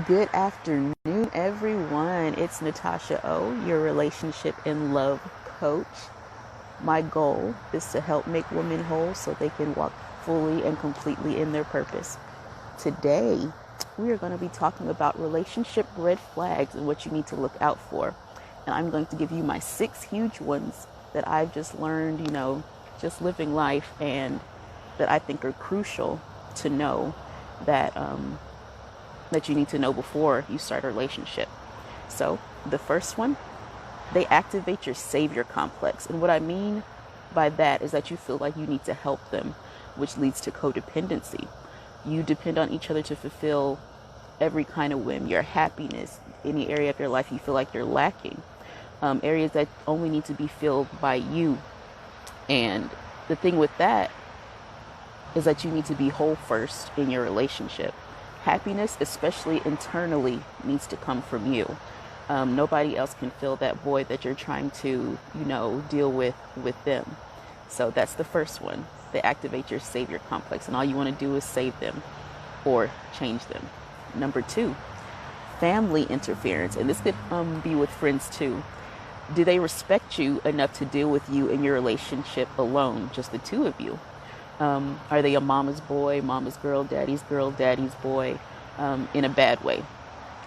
Good afternoon, everyone. It's Itsnatashaoh, your relationship and love coach. My goal is to help make women whole so they can walk fully and completely in their purpose. Today, we are going to be talking about relationship red flags and what you need to look out for. And I'm going to give you my 6 huge ones that I've just learned, just living life, and that I think are crucial to know that you need to know before you start a relationship. So the first one, they activate your savior complex. And what I mean by that is that you feel like you need to help them, which leads to codependency. You depend on each other to fulfill every kind of whim, your happiness, any area of your life you feel like you're lacking, areas that only need to be filled by you. And the thing with that is that you need to be whole first in your relationship. Happiness, especially internally, needs to come from you. Nobody else can fill that void that you're trying to, deal with them. So that's the first one. They activate your savior complex, and all you want to do is save them or change them. Number 2, family interference, and this could be with friends too. Do they respect you enough to deal with you in your relationship alone, just the two of you? Are they a mama's boy, mama's girl, daddy's boy, in a bad way?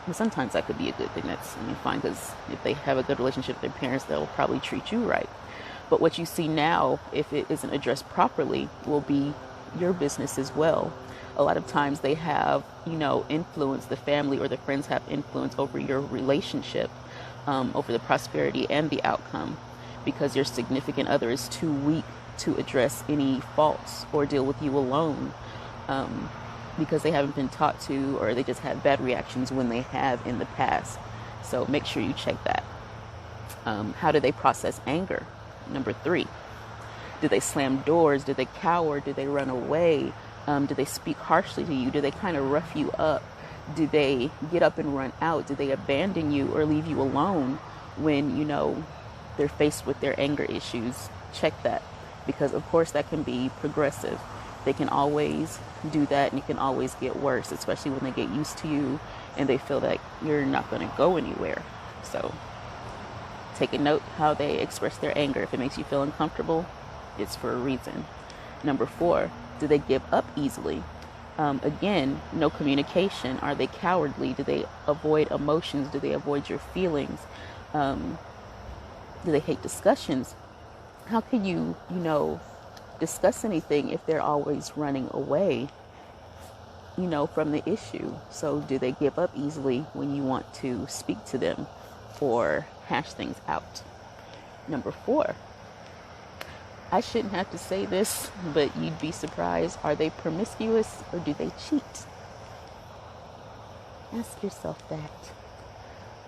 And sometimes that could be a good thing. That's fine, because if they have a good relationship with their parents, they'll probably treat you right. But what you see now, if it isn't addressed properly, will be your business as well. A lot of times they have, influence, the family or the friends have influence over your relationship, over the prosperity and the outcome, because your significant other is too weak to address any faults or deal with you alone, because they haven't been taught to, or they just had bad reactions when they have in the past. So make sure you check that. How do they process anger? Number 3, do they slam doors? Do they cower? Do they run away? Do they speak harshly to you? Do they kind of rough you up? Do they get up and run out? Do they abandon you or leave you alone when, they're faced with their anger issues? Check that, because of course that can be progressive. They can always do that, and it can always get worse, especially when they get used to you and they feel that you're not going to go anywhere. So take a note how they express their anger. If it makes you feel uncomfortable, it's for a reason. Number 4, do they give up easily? Again, no communication. Are they cowardly? Do they avoid emotions? Do they avoid your feelings? Do they hate discussions? How can you, discuss anything if they're always running away, from the issue? So do they give up easily when you want to speak to them or hash things out? Number 4, I shouldn't have to say this, but you'd be surprised. Are they promiscuous or do they cheat? Ask yourself that.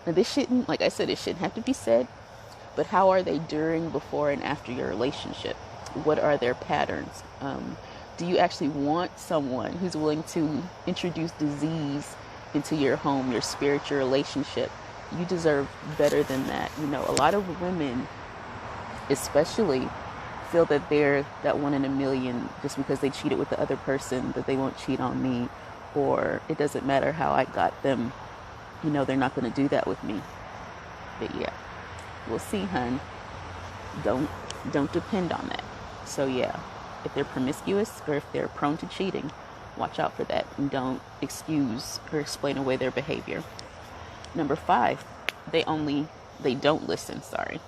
Now this shouldn't, like I said, it shouldn't have to be said, but how are they during, before, and after your relationship? What are their patterns? Do you actually want someone who's willing to introduce disease into your home, your spirit, your relationship? You deserve better than that. A lot of women especially feel that they're that one in a million just because they cheated with the other person, that they won't cheat on me, or it doesn't matter how I got them, they're not going to do that with me. But yeah, we'll see, hun. Don't depend on that. So yeah, if they're promiscuous or if they're prone to cheating, watch out for that, and don't excuse or explain away their behavior. Number 5, they don't listen. Sorry.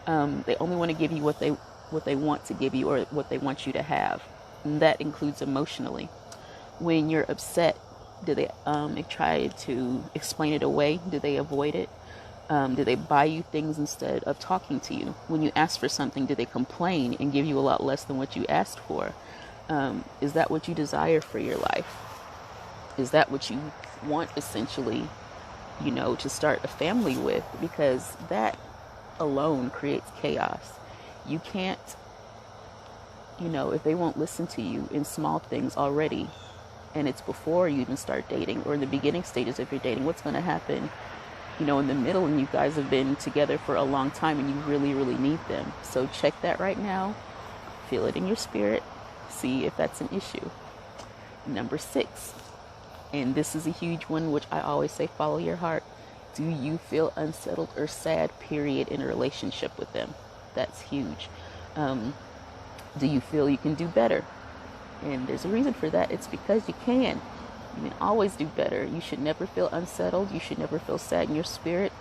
They only want to give you what they want to give you, or what they want you to have. And that includes emotionally. When you're upset, do they try to explain it away? Do they avoid it? Do they buy you things instead of talking to you? When you ask for something, do they complain and give you a lot less than what you asked for? Is that what you desire for your life? Is that what you want, essentially, to start a family with? Because that alone creates chaos. You can't, if they won't listen to you in small things already, and it's before you even start dating, or in the beginning stages of your dating, what's going to happen in the middle, and you guys have been together for a long time and you really, really need them? So check that right now. Feel it in your spirit. See if that's an issue. Number 6, And this is a huge one, which I always say, follow your heart. Do you feel unsettled or sad, period, in a relationship with them? That's huge. Do you feel you can do better? And there's a reason for that. It's because you can. You can always do better. You should never feel unsettled. You should never feel sad in your spirit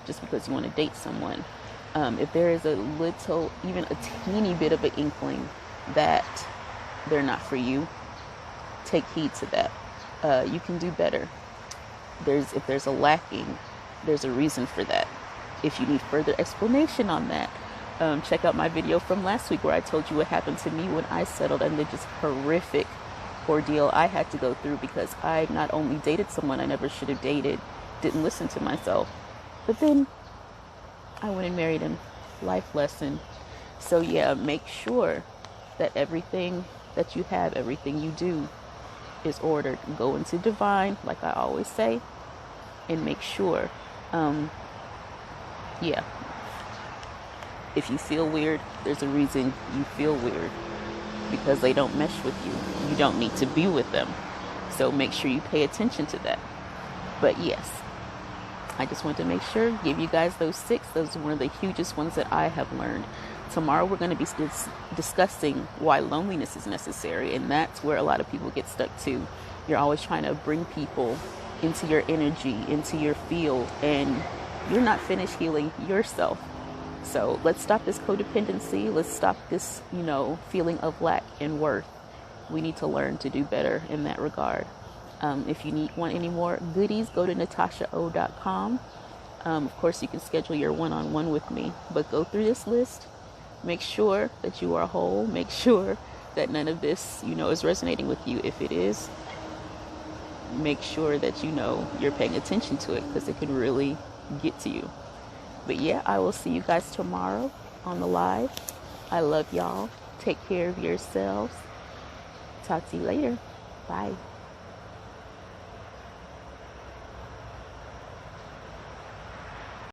just because you want to date someone. If there is a little, even a teeny bit of an inkling that they're not for you, take heed to that. You can do better. If there's a lacking, there's a reason for that. If you need further explanation on that, check out my video from last week where I told you what happened to me when I settled, and the just horrific ordeal I had to go through because I not only dated someone I never should have dated, didn't listen to myself, but then I went and married him. Life lesson. So yeah, make sure that everything that you have, everything you do is ordered. Go into divine, like I always say, and make sure, yeah, if you feel weird, there's a reason you feel weird, because they don't mesh with you. You don't need to be with them. So make sure you pay attention to that. But yes, I just want to make sure, give you guys those 6. Those are one of the hugest ones that I have learned. Tomorrow we're going to be discussing why loneliness is necessary, and that's where a lot of people get stuck too. You're always trying to bring people into your energy, into your field, and you're not finished healing yourself. So let's stop this codependency. Let's stop this, feeling of lack and worth. We need to learn to do better in that regard. If you want any more goodies, go to Itsnatashaoh.com. Of course, you can schedule your one-on-one with me, but go through this list. Make sure that you are whole. Make sure that none of this, is resonating with you. If it is, make sure that you're paying attention to it, because it can really get to you. But yeah, I will see you guys tomorrow on the live. I love y'all. Take care of yourselves. Talk to you later. Bye.